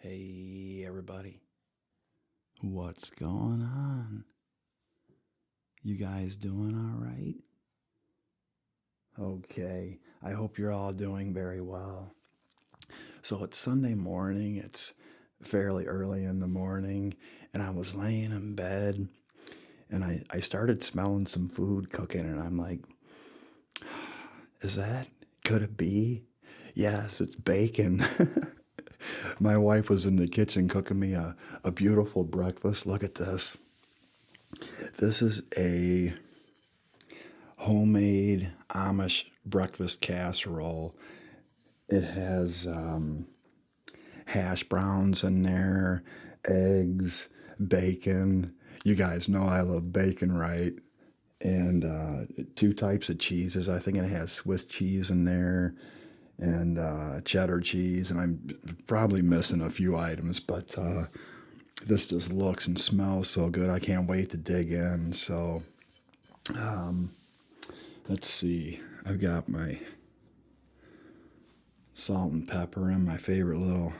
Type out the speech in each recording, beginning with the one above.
Hey, everybody. What's going on? You guys doing all right? Okay. I hope you're all doing very well. So it's Sunday morning. It's fairly early in the morning, and I was laying in bed, and I started smelling some food cooking, and I'm like, could it be? Yes, it's bacon. My wife was in the kitchen cooking me a beautiful breakfast. Look at this. This is a homemade Amish breakfast casserole. It has hash browns in there, eggs, bacon. You guys know I love bacon, right? And two types of cheeses. I think it has Swiss cheese in there and cheddar cheese. And I'm probably missing a few items, but this just looks and smells so good. I can't wait to dig in. So let's see. I've got my salt and pepper in my favorite little.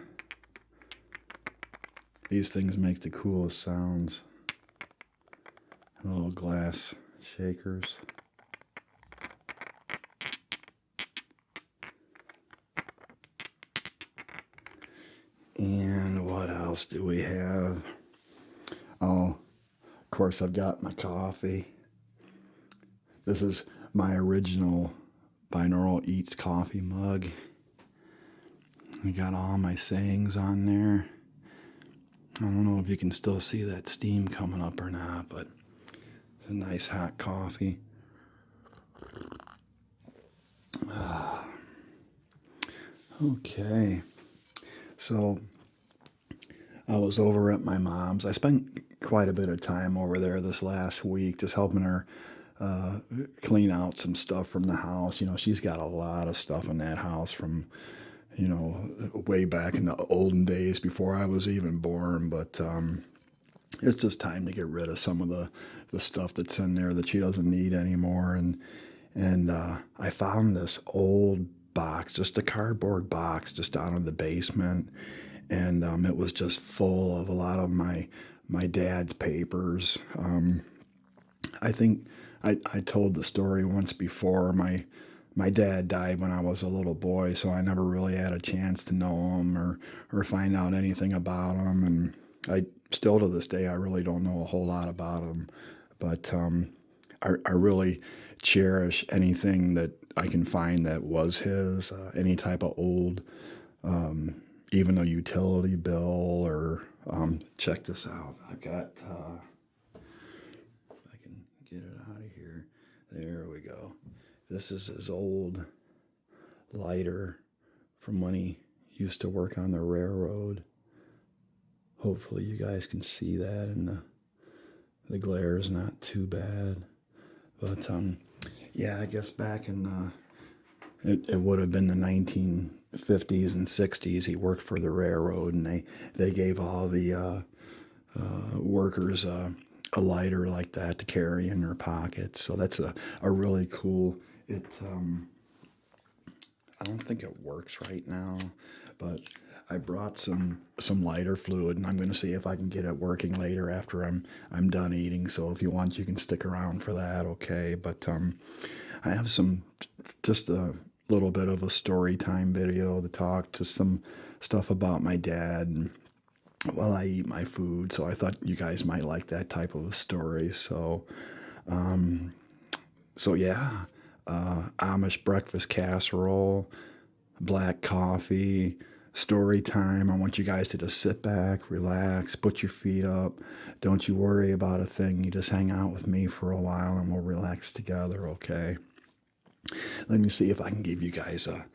These things make the coolest sounds. Little glass shakers. And what else do we have? Oh, of course, I've got my coffee. This is my original Binaural Eats coffee mug. I got all my sayings on there. I don't know if you can still see that steam coming up or not, but it's a nice hot coffee. Okay, so I was over at my mom's. I spent quite a bit of time over there this last week, just helping her clean out some stuff from the house. You know, she's got a lot of stuff in that house from, way back in the olden days before I was even born. But it's just time to get rid of some of the stuff that's in there that she doesn't need anymore. And I found this old box, just a cardboard box, just down in the basement, and it was just full of a lot of my dad's papers. I think I told the story once before. My dad died when I was a little boy, so I never really had a chance to know him or find out anything about him. And I still to this day I really don't know a whole lot about him, but I really cherish anything that I can find that was his, any type of old, even a utility bill or check this out. I've got, if I can get it out of here. There we go. This is his old lighter from when he used to work on the railroad. Hopefully you guys can see that, and the glare is not too bad. But yeah, I guess back in it would have been the 1950s and 60s. He worked for the railroad, and they gave all the workers a lighter like that to carry in their pockets. So that's a really cool. It I don't think it works right now, but I brought some lighter fluid, and I'm going to see if I can get it working later after I'm done eating. So if you want, you can stick around for that, okay? But I have just a little bit of a story time video to talk to some stuff about my dad and while I eat my food. So I thought you guys might like that type of a story. So yeah, Amish breakfast casserole, black coffee, story time. I want you guys to just sit back, relax, put your feet up. Don't you worry about a thing. You just hang out with me for a while and we'll relax together, okay? Let me see if I can give you guys a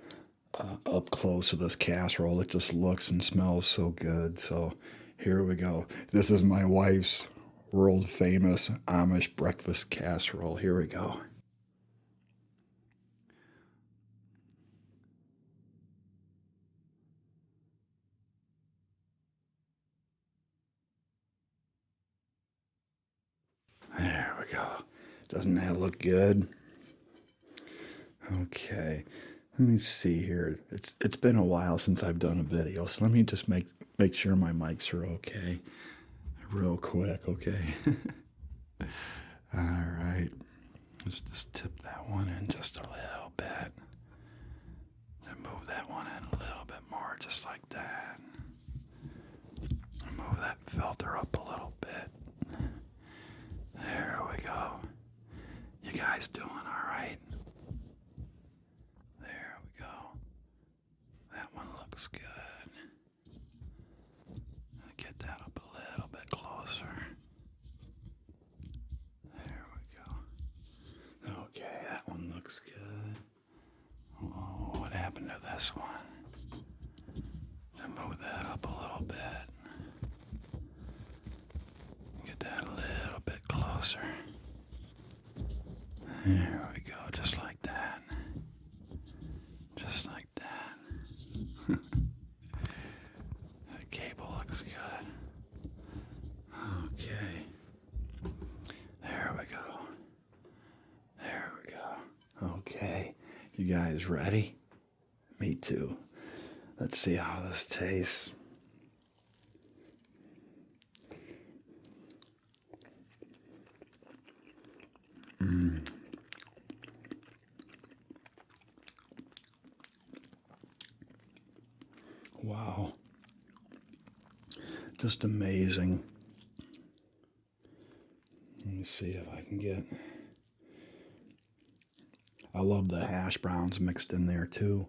up close of this casserole. It just looks and smells so good. So here we go. This is my wife's world famous Amish breakfast casserole. Here we go. There we go. Doesn't that look good? Okay. Let me see here. It's been a while since I've done a video, so let me just make make sure my mics are okay real quick, okay? All right. Let's just tip that one in just a little bit. And move that one in a little bit more, just like that. And move that filter up a little bit. There we go. You guys doing all right? There we go. That one looks good. Get that up a little bit closer. There we go. Okay, that one looks good. Oh, what happened to this one? To move that up a little bit. Get that a little bit closer. There we go, just like that. Just like that. The cable looks good. Okay. There we go. There we go. Okay. You guys ready? Me too. Let's see how this tastes. Wow. Just amazing. Let me see if I can get... I love the hash browns mixed in there too.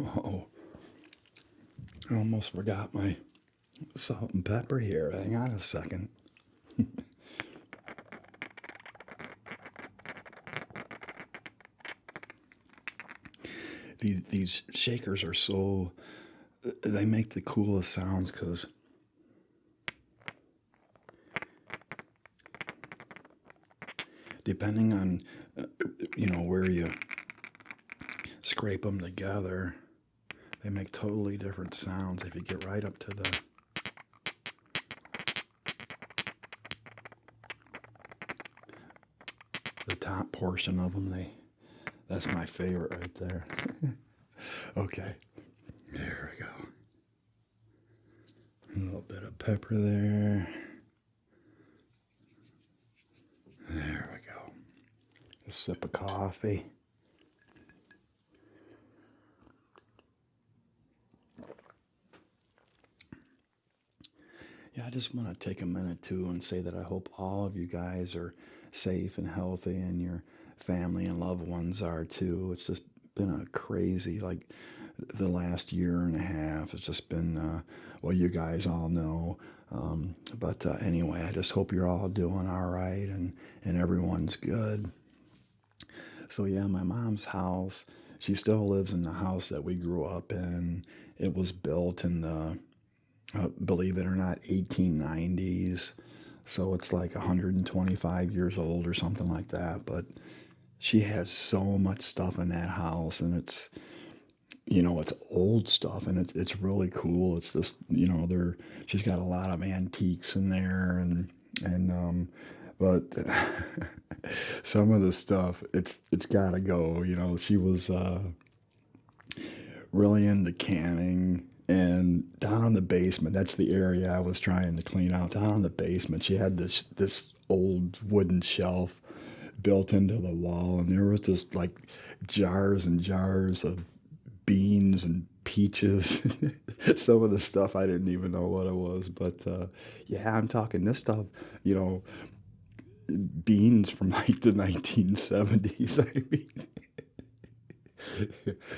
Oh, I almost forgot my salt and pepper here. Hang on a second. These shakers are so... They make the coolest sounds because... Depending on, where you scrape them together, they make totally different sounds. If you get right up to the top portion of them, that's my favorite right there. Okay, there we go. A little bit of pepper there. There we go. A sip of coffee. Yeah, I just want to take a minute too and say that I hope all of you guys are safe and healthy, and your family and loved ones are too. It's just been a crazy, like, the last year and a half. It's just been, well, you guys all know. But anyway, I just hope you're all doing all right, and everyone's good. So yeah, my mom's house, she still lives in the house that we grew up in. It was built in the, believe it or not, 1890s. So it's like 125 years old or something like that. But she has so much stuff in that house, and it's, it's old stuff, and it's really cool. It's just, she's got a lot of antiques in there, but some of the stuff, it's gotta go. She was really into canning, and down in the basement, that's the area I was trying to clean out. Down in the basement, she had this old wooden shelf built into the wall, and there was just like jars and jars of beans and peaches. Some of the stuff I didn't even know what it was, but yeah, I'm talking this stuff, beans from like the 1970s. I mean,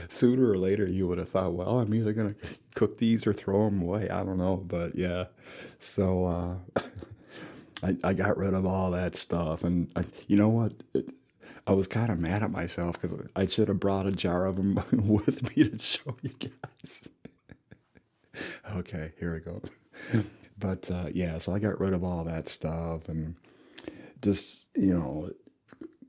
Sooner or later, you would have thought, well, I'm either gonna cook these or throw them away. I don't know, but yeah. So I got rid of all that stuff, and you know what? I was kind of mad at myself because I should have brought a jar of them with me to show you guys. Okay, here we go. But yeah, so I got rid of all that stuff and just,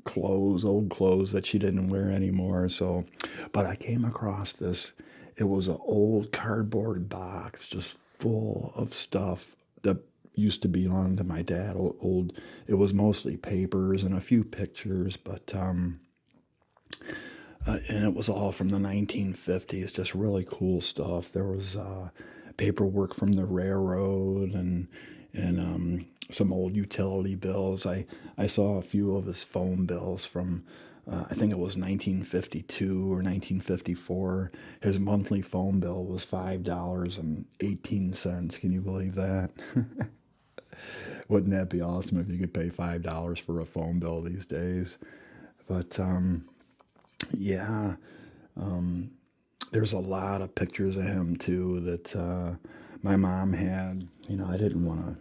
clothes, old clothes that she didn't wear anymore. So, but I came across this. It was an old cardboard box just full of stuff that used to belong to my dad. Old, it was mostly papers and a few pictures, but and it was all from the 1950s. Just really cool stuff. There was paperwork from the railroad and some old utility bills. I saw a few of his phone bills from, I think it was 1952 or 1954. His monthly phone bill was $5.18. Can you believe that? Wouldn't that be awesome if you could pay $5 for a phone bill these days? But yeah, there's a lot of pictures of him too that my mom had. I didn't want to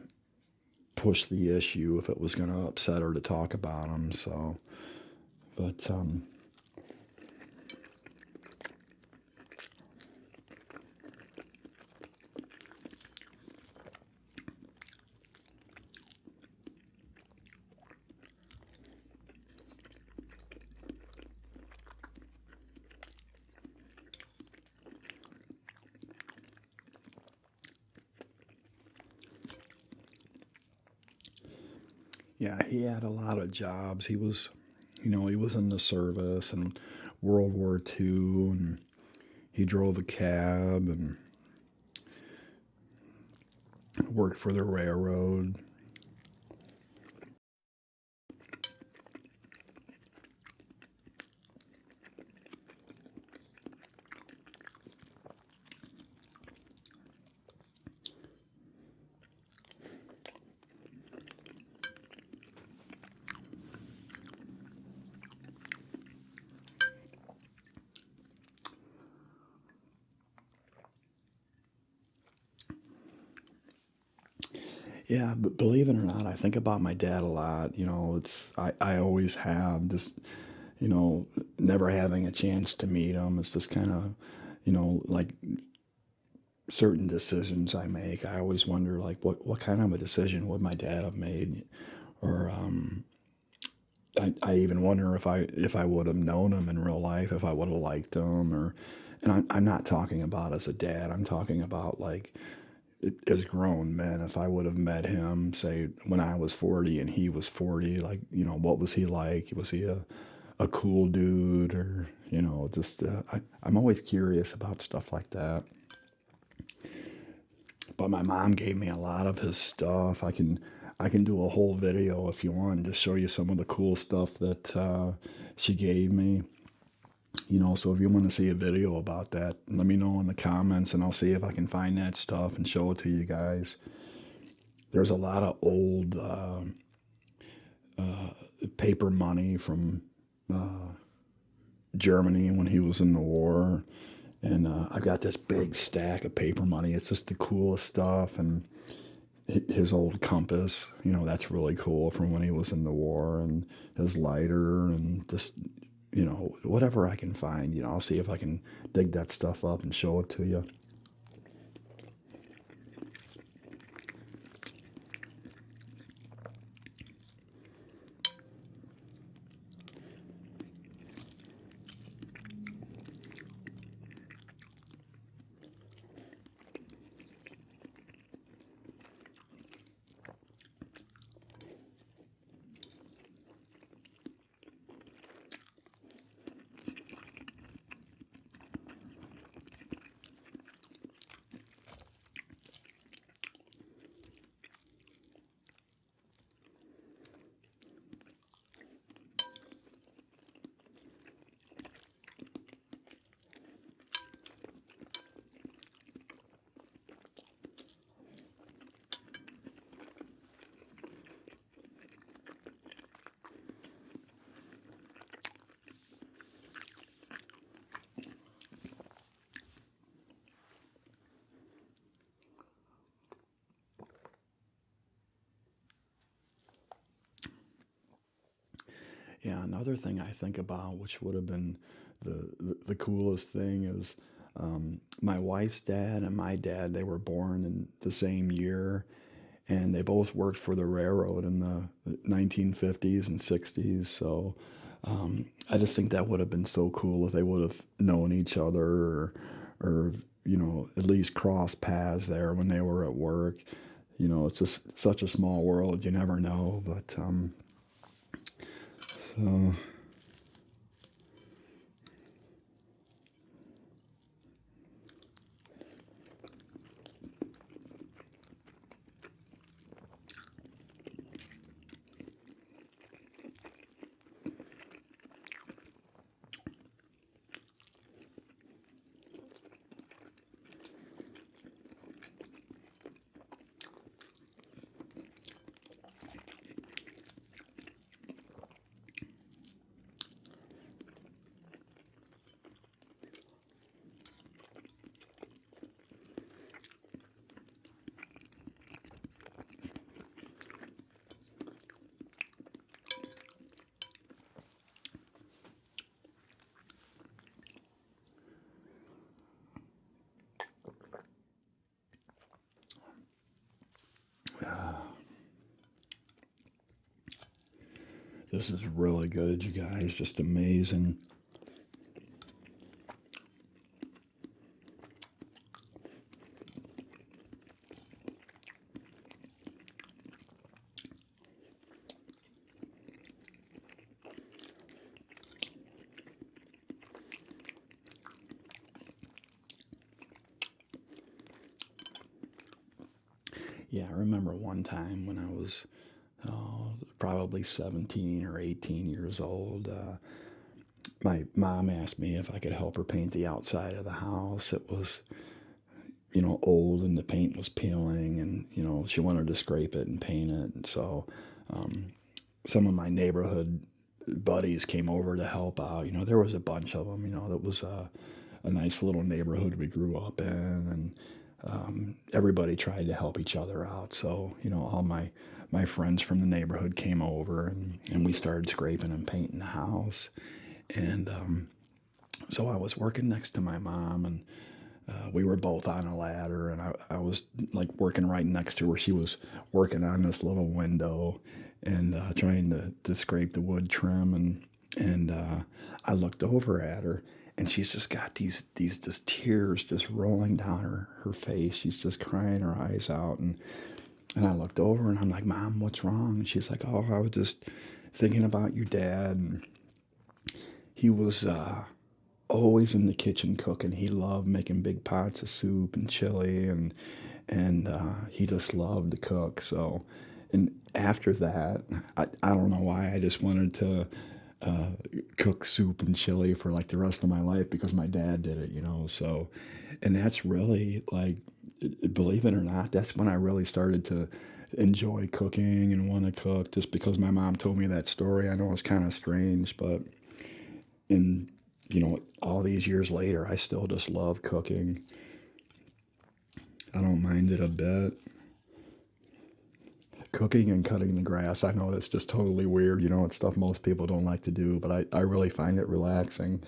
push the issue if it was going to upset her to talk about him. So, but yeah, he had a lot of jobs. He was in the service and World War II, and he drove a cab and worked for the railroad. Yeah, but believe it or not, I think about my dad a lot. I always have just, you know, never having a chance to meet him. It's just kind of, like certain decisions I make. I always wonder, like, what kind of a decision would my dad have made? Or I even wonder if I would have known him in real life, if I would have liked him, and I'm not talking about as a dad. I'm talking about like as grown men. If I would have met him, say when I was 40 and he was 40, like what was he like? Was he a cool dude, or just I'm always curious about stuff like that. But my mom gave me a lot of his stuff. I can do a whole video if you want, to show you some of the cool stuff that she gave me. So if you want to see a video about that, let me know in the comments and I'll see if I can find that stuff and show it to you guys. There's a lot of old paper money from Germany when he was in the war. And I've got this big stack of paper money. It's just the coolest stuff. And his old compass, that's really cool from when he was in the war, and his lighter, and just, whatever I can find, I'll see if I can dig that stuff up and show it to you. Yeah, another thing I think about, which would have been the coolest thing, is my wife's dad and my dad. They were born in the same year, and they both worked for the railroad in the 1950s and 60s. So I just think that would have been so cool if they would have known each other, or at least crossed paths there when they were at work. It's just such a small world. You never know, but so. This is really good, you guys. Just amazing. Yeah, I remember one time when I was probably 17 or 18 years old. My mom asked me if I could help her paint the outside of the house. It was, old and the paint was peeling, and, she wanted to scrape it and paint it. And so um, some of my neighborhood buddies came over to help out. There was a bunch of them. That was a nice little neighborhood we grew up in, and everybody tried to help each other out. So, all my friends from the neighborhood came over, and we started scraping and painting the house. And so I was working next to my mom, and we were both on a ladder, and I was like working right next to her. She was working on this little window and trying to scrape the wood trim, and I looked over at her, and she's just got these just tears just rolling down her face. She's just crying her eyes out, and I looked over, and I'm like, Mom, what's wrong? And she's like, Oh, I was just thinking about your dad, and he was always in the kitchen cooking. He loved making big pots of soup and chili, and he just loved to cook. So, and after that, I don't know why I just wanted to uh, cook soup and chili for like the rest of my life because my dad did it. So, and that's really like, believe it or not, that's when I really started to enjoy cooking and want to cook, just because my mom told me that story. I know it's kind of strange, but in all these years later, I still just love cooking. I don't mind it a bit. Cooking and cutting the grass, I know that's just totally weird. It's stuff most people don't like to do, but I really find it relaxing.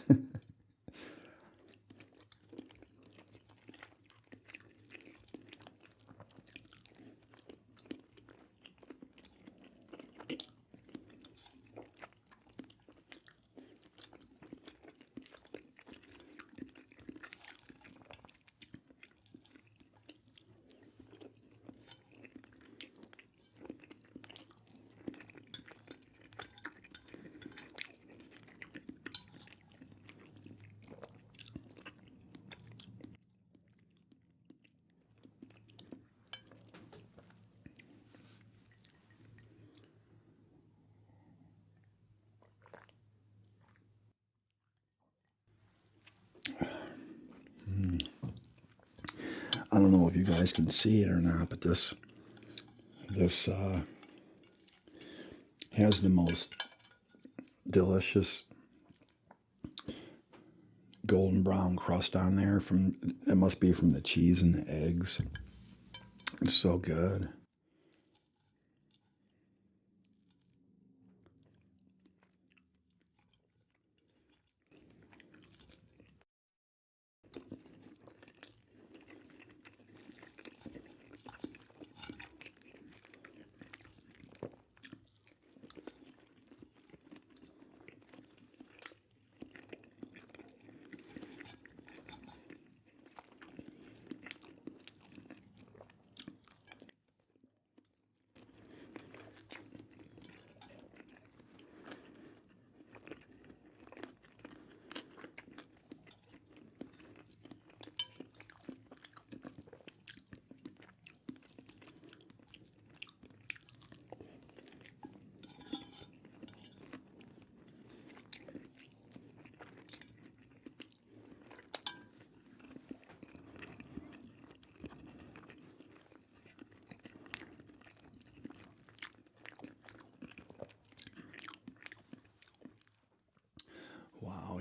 I don't know if you guys can see it or not, but this has the most delicious golden brown crust on there. It must be from the cheese and the eggs. It's so good.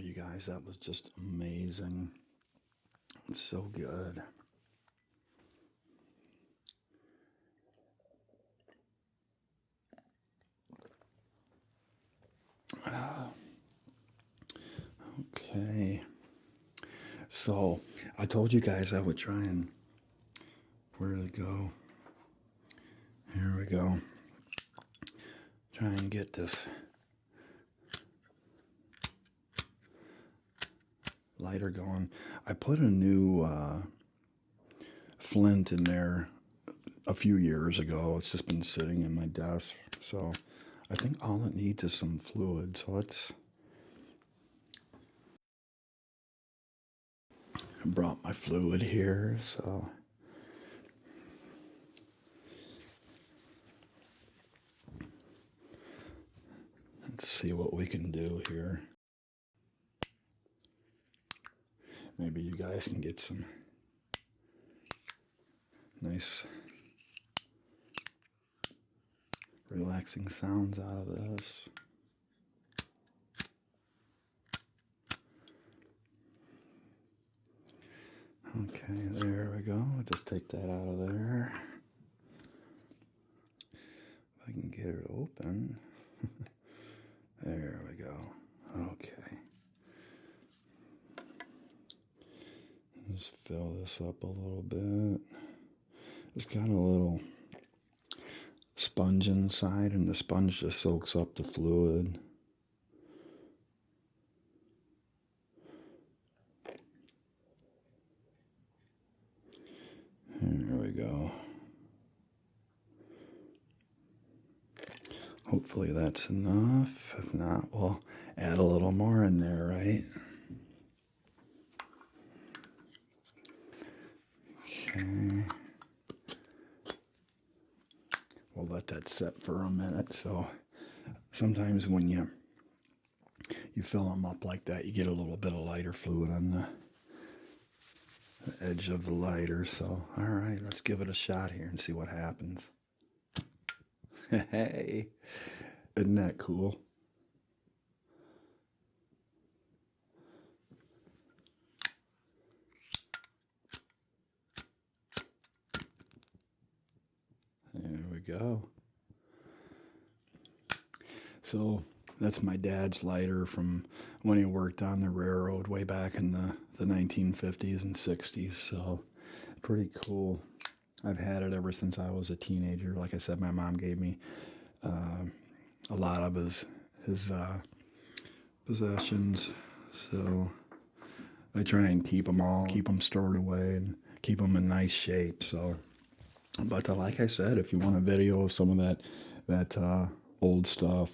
you guys, that was just amazing. It's so good. Okay. So I told you guys I would try and, where did it go? Here we go. Try and get this lighter going. I put a new flint in there a few years ago. It's just been sitting in my desk. So I think all it needs is some fluid. So let's, I brought my fluid here. So let's see what we can do here. Maybe you guys can get some nice relaxing sounds out of this. Okay, there we go. Just take that out of there. If I can get it open. There we go. Okay. Just fill this up a little bit. It's got a little sponge inside, and the sponge just soaks up the fluid. There we go. Hopefully that's enough. If not, we'll add a little more in there, right? Okay. We'll let that set for a minute. So sometimes when you fill them up like that, you get a little bit of lighter fluid on the edge of the lighter. So, all right, let's give it a shot here and see what happens. Hey, isn't that cool? There we go. So that's my dad's lighter from when he worked on the railroad way back in the 1950s and 60s. So pretty cool. I've had it ever since I was a teenager. Like I said, my mom gave me a lot of his possessions. So I try and keep them all, keep them stored away, and keep them in nice shape. So, but like I said, if you want a video of some of that old stuff,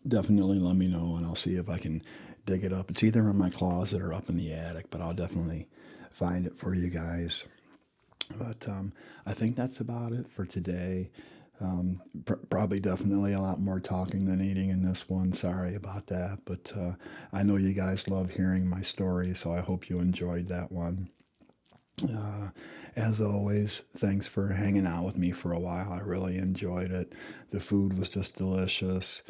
definitely let me know, and I'll see if I can dig it up. It's either in my closet or up in the attic, but I'll definitely find it for you guys. But I think that's about it for today. Probably definitely a lot more talking than eating in this one. Sorry about that, but I know you guys love hearing my story, so I hope you enjoyed that one. As always, thanks for hanging out with me for a while. I really enjoyed it. The food was just delicious.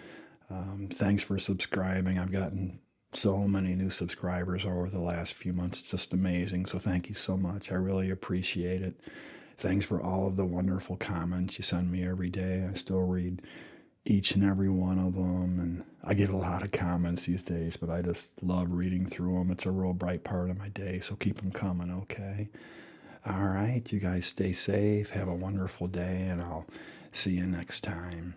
Thanks for subscribing. I've gotten so many new subscribers over the last few months. It's just amazing. So thank you so much. I really appreciate it. Thanks for all of the wonderful comments you send me every day. I still read each and every one of them, and I get a lot of comments these days, but I just love reading through them. It's a real bright part of my day, so keep them coming, okay? All right, you guys stay safe. Have a wonderful day, and I'll see you next time.